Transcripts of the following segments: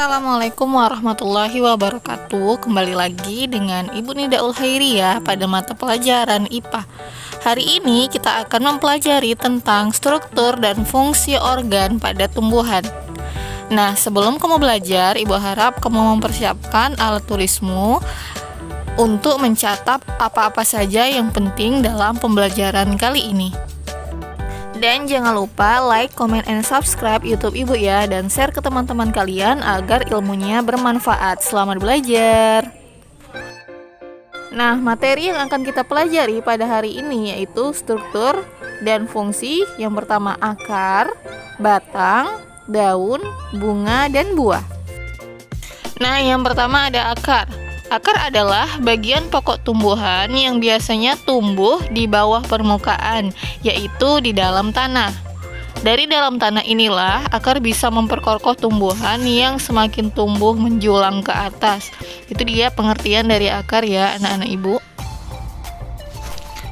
Assalamualaikum warahmatullahi wabarakatuh. Kembali lagi dengan Ibu Nidaul Hairiyah pada mata pelajaran IPA. Hari ini kita akan mempelajari tentang struktur dan fungsi organ pada tumbuhan. Nah, sebelum kamu belajar, Ibu harap kamu mempersiapkan alat tulismu untuk mencatat apa-apa saja yang penting dalam pembelajaran kali ini. Dan jangan lupa like, comment, and subscribe YouTube Ibu ya, dan share ke teman-teman kalian agar ilmunya bermanfaat. Selamat belajar. Nah, materi yang akan kita pelajari pada hari ini yaitu struktur dan fungsi. Yang pertama akar, batang, daun, bunga, dan buah. Nah, yang pertama ada akar. Akar adalah bagian pokok tumbuhan yang biasanya tumbuh di bawah permukaan, yaitu di dalam tanah. Dari dalam tanah inilah akar bisa memperkokoh tumbuhan yang semakin tumbuh menjulang ke atas. Itu dia pengertian dari akar ya, anak-anak Ibu.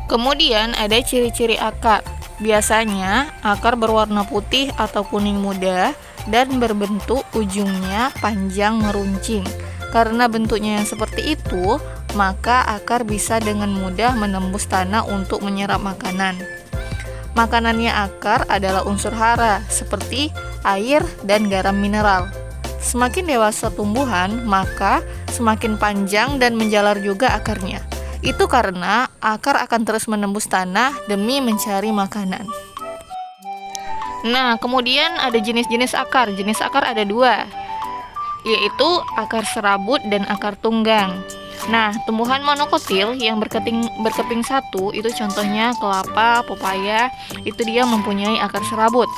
Kemudian ada ciri-ciri akar. Biasanya akar berwarna putih atau kuning muda dan berbentuk ujungnya panjang meruncing. Karena bentuknya yang seperti itu, maka akar bisa dengan mudah menembus tanah untuk menyerap makanan. Makanannya akar adalah unsur hara, seperti air dan garam mineral. Semakin dewasa tumbuhan, maka semakin panjang dan menjalar juga akarnya. Itu karena akar akan terus menembus tanah demi mencari makanan. Nah, kemudian ada jenis-jenis akar. Jenis akar ada dua, yaitu akar serabut dan akar tunggang. Nah, tumbuhan monokotil yang berkeping satu itu contohnya kelapa, pepaya, itu dia mempunyai akar serabut.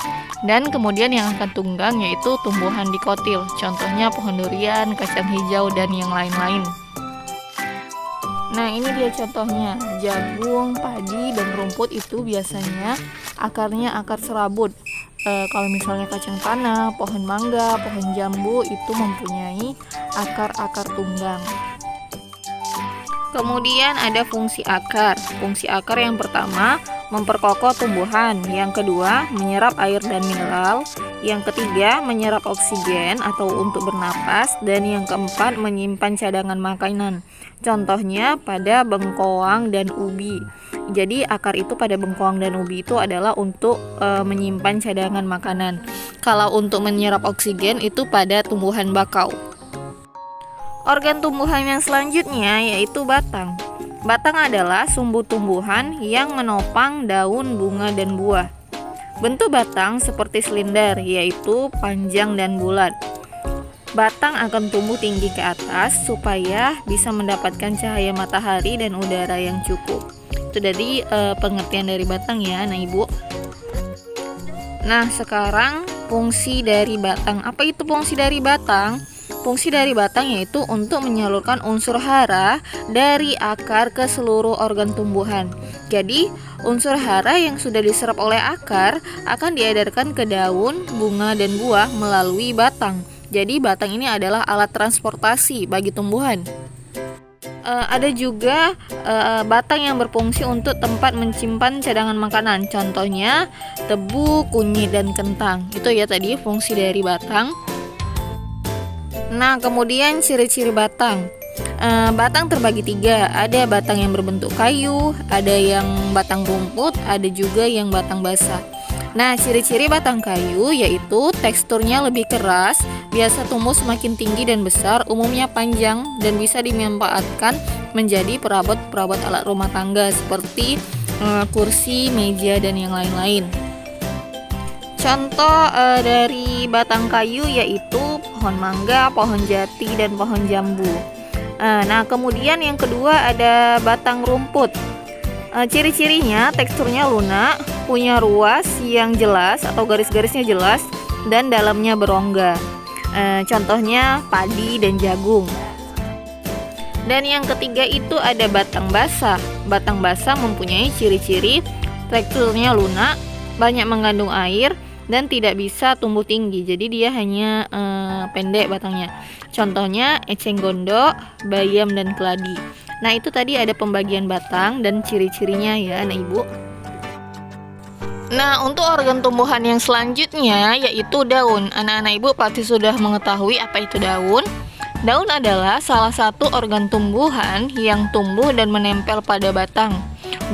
Dan kemudian yang akar tunggang yaitu tumbuhan dikotil, contohnya pohon durian, kacang hijau, dan yang lain-lain. Nah, ini dia contohnya, jagung, padi, dan rumput itu biasanya akarnya akar serabut. Kalau misalnya kacang tanah, pohon mangga, pohon jambu itu mempunyai akar-akar tunggang. Kemudian ada fungsi akar. Fungsi akar yang pertama memperkokoh tumbuhan, yang kedua menyerap air dan mineral, yang ketiga menyerap oksigen atau untuk bernapas, dan yang keempat menyimpan cadangan makanan. Contohnya pada bengkoang dan ubi. Jadi akar itu pada bengkoang dan ubi itu adalah untuk menyimpan cadangan makanan. Kalau untuk menyerap oksigen itu pada tumbuhan bakau. Organ tumbuhan yang selanjutnya yaitu batang. Batang adalah sumbu tumbuhan yang menopang daun, bunga, dan buah. Bentuk batang seperti silinder, yaitu panjang dan bulat. Batang akan tumbuh tinggi ke atas supaya bisa mendapatkan cahaya matahari dan udara yang cukup. Itu dari pengertian dari batang ya, nah Ibu. Nah, sekarang fungsi dari batang. Apa itu fungsi dari batang? Fungsi dari batang yaitu untuk menyalurkan unsur hara dari akar ke seluruh organ tumbuhan. Jadi, unsur hara yang sudah diserap oleh akar akan diedarkan ke daun, bunga, dan buah melalui batang. Jadi, batang ini adalah alat transportasi bagi tumbuhan. Ada juga batang yang berfungsi untuk tempat menyimpan cadangan makanan. Contohnya tebu, kunyit, dan kentang. Itu ya tadi fungsi dari batang. Nah, kemudian ciri-ciri batang. Batang terbagi tiga. Ada batang yang berbentuk kayu, ada yang batang rumput, ada juga yang batang basah. Nah, ciri-ciri batang kayu yaitu teksturnya lebih keras, biasa tumbuh semakin tinggi dan besar, umumnya panjang, dan bisa dimanfaatkan menjadi perabot-perabot alat rumah tangga seperti kursi, meja, dan yang lain-lain. Contoh dari batang kayu yaitu pohon mangga, pohon jati, dan pohon jambu. Nah, kemudian yang kedua ada batang rumput. Ciri-cirinya teksturnya lunak, punya ruas yang jelas atau garis-garisnya jelas, dan dalamnya berongga. Contohnya padi dan jagung. Dan yang ketiga itu ada batang basah. Batang basah mempunyai ciri-ciri teksturnya lunak, banyak mengandung air, dan tidak bisa tumbuh tinggi. Jadi dia hanya pendek batangnya. Contohnya eceng gondok, bayam, dan keladi. Nah, itu tadi ada pembagian batang dan ciri-cirinya ya, anak Ibu. Nah, untuk organ tumbuhan yang selanjutnya yaitu daun. Anak-anak ibu pasti sudah mengetahui apa itu daun. Daun adalah salah satu organ tumbuhan yang tumbuh dan menempel pada batang.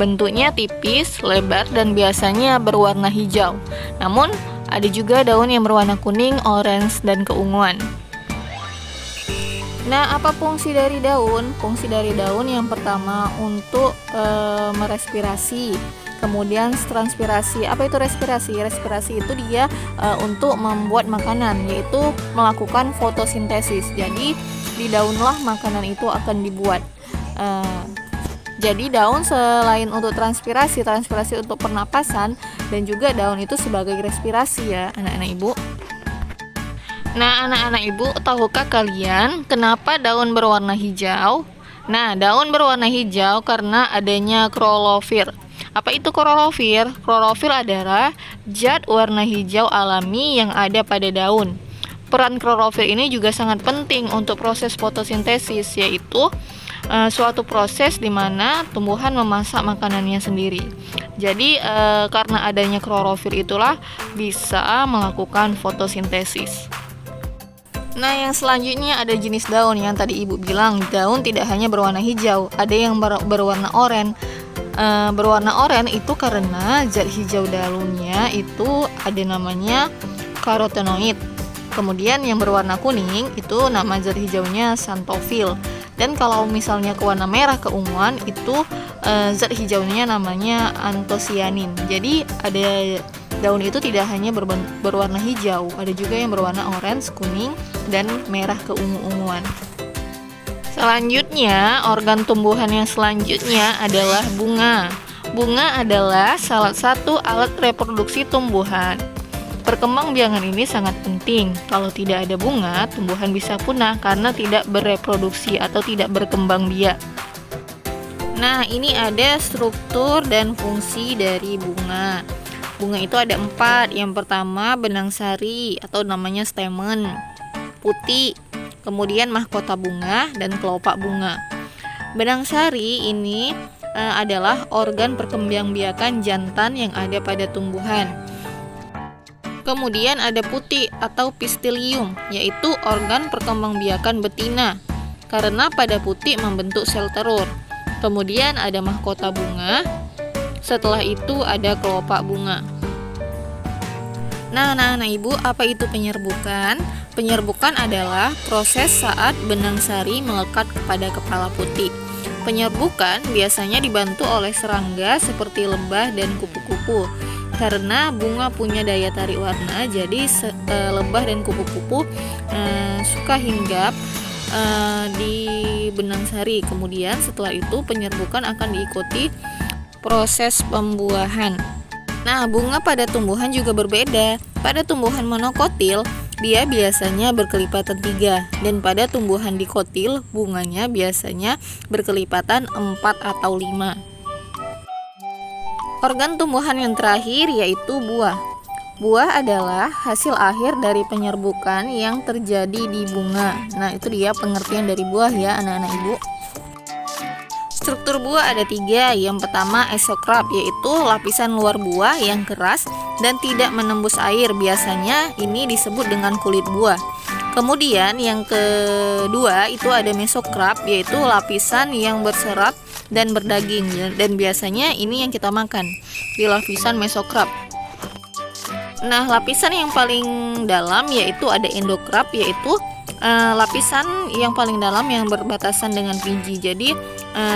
Bentuknya tipis, lebar, dan biasanya berwarna hijau. Namun, ada juga daun yang berwarna kuning, orange, dan keunguan. Nah, apa fungsi dari daun? Fungsi dari daun yang pertama untuk merespirasi. Kemudian transpirasi. Apa itu respirasi? Respirasi itu dia untuk membuat makanan, yaitu melakukan fotosintesis. Jadi di daunlah makanan itu akan dibuat. Jadi daun selain untuk transpirasi untuk pernapasan, dan juga daun itu sebagai respirasi ya anak-anak ibu. Nah, anak-anak ibu, tahukah kalian kenapa daun berwarna hijau? Nah, daun berwarna hijau karena adanya klorofil. Apa itu klorofil? Klorofil adalah zat warna hijau alami yang ada pada daun. Peran klorofil ini juga sangat penting untuk proses fotosintesis, yaitu suatu proses di mana tumbuhan memasak makanannya sendiri. Jadi karena adanya klorofil itulah bisa melakukan fotosintesis. Nah, yang selanjutnya ada jenis daun yang tadi ibu bilang daun tidak hanya berwarna hijau, ada yang berwarna oranye. Berwarna oranye itu karena zat hijau daunnya itu ada namanya karotenoid. Kemudian yang berwarna kuning itu nama zat hijaunya xanthofil. Dan kalau misalnya ke warna merah keunguan itu zat hijaunya namanya antosianin. Jadi ada daun itu tidak hanya berwarna hijau, ada juga yang berwarna orange, kuning, dan merah keungu-unguan. Selanjutnya, organ tumbuhan yang selanjutnya adalah bunga. Bunga adalah salah satu alat reproduksi tumbuhan. Perkembangbiakan ini sangat penting. Kalau tidak ada bunga, tumbuhan bisa punah karena tidak bereproduksi atau tidak berkembang biak. Nah, ini ada struktur dan fungsi dari bunga. Bunga itu ada 4. Yang pertama, benang sari atau namanya stamen, putih. Kemudian mahkota bunga dan kelopak bunga. Benang sari ini adalah organ perkembangbiakan jantan yang ada pada tumbuhan. Kemudian ada putih atau pistilium, yaitu organ perkembangbiakan betina, karena pada putih membentuk sel telur. Kemudian ada mahkota bunga. Setelah itu ada kelopak bunga. Nah, anak-anak ibu, apa itu penyerbukan? Penyerbukan adalah proses saat benang sari melekat kepada kepala putih. Penyerbukan biasanya dibantu oleh serangga seperti lebah dan kupu-kupu. Karena bunga punya daya tarik warna, jadi lebah dan kupu-kupu suka hinggap di benang sari. Kemudian setelah itu penyerbukan akan diikuti proses pembuahan. Nah, bunga pada tumbuhan juga berbeda. Pada tumbuhan monokotil, dia biasanya berkelipatan 3, dan pada tumbuhan dikotil, bunganya biasanya berkelipatan 4 atau 5. Organ tumbuhan yang terakhir yaitu buah. Buah adalah hasil akhir dari penyerbukan yang terjadi di bunga. Nah, itu dia pengertian dari buah ya anak-anak ibu. Struktur buah ada 3. Yang pertama esokrap, yaitu lapisan luar buah yang keras dan tidak menembus air. Biasanya ini disebut dengan kulit buah. Kemudian yang kedua itu ada mesokrap, yaitu lapisan yang berserat dan berdaging, dan biasanya ini yang kita makan di lapisan mesokrap. Nah, lapisan yang paling dalam yaitu ada endokrap, yaitu lapisan yang paling dalam yang berbatasan dengan biji. Jadi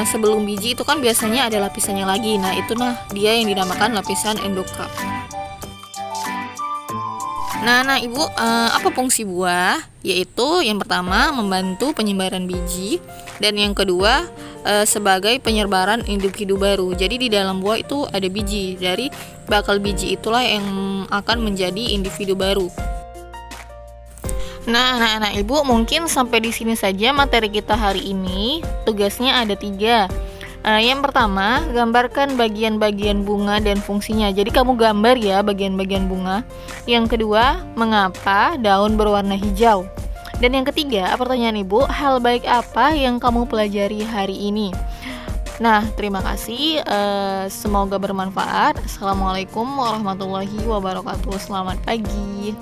sebelum biji itu kan biasanya ada lapisannya lagi. Nah, itu dia yang dinamakan lapisan endokrap. Nah ibu, apa fungsi buah? Yaitu yang pertama membantu penyebaran biji, dan yang kedua sebagai penyebaran individu baru. Jadi di dalam buah itu ada biji, dari bakal biji itulah yang akan menjadi individu baru. Nah, anak-anak ibu, mungkin sampai di sini saja materi kita hari ini. Tugasnya ada 3. Yang pertama, gambarkan bagian-bagian bunga dan fungsinya. Jadi kamu gambar ya bagian-bagian bunga. Yang kedua, mengapa daun berwarna hijau. Dan yang ketiga, pertanyaan ibu, hal baik apa yang kamu pelajari hari ini? Nah, terima kasih. Semoga bermanfaat. Assalamualaikum warahmatullahi wabarakatuh. Selamat pagi.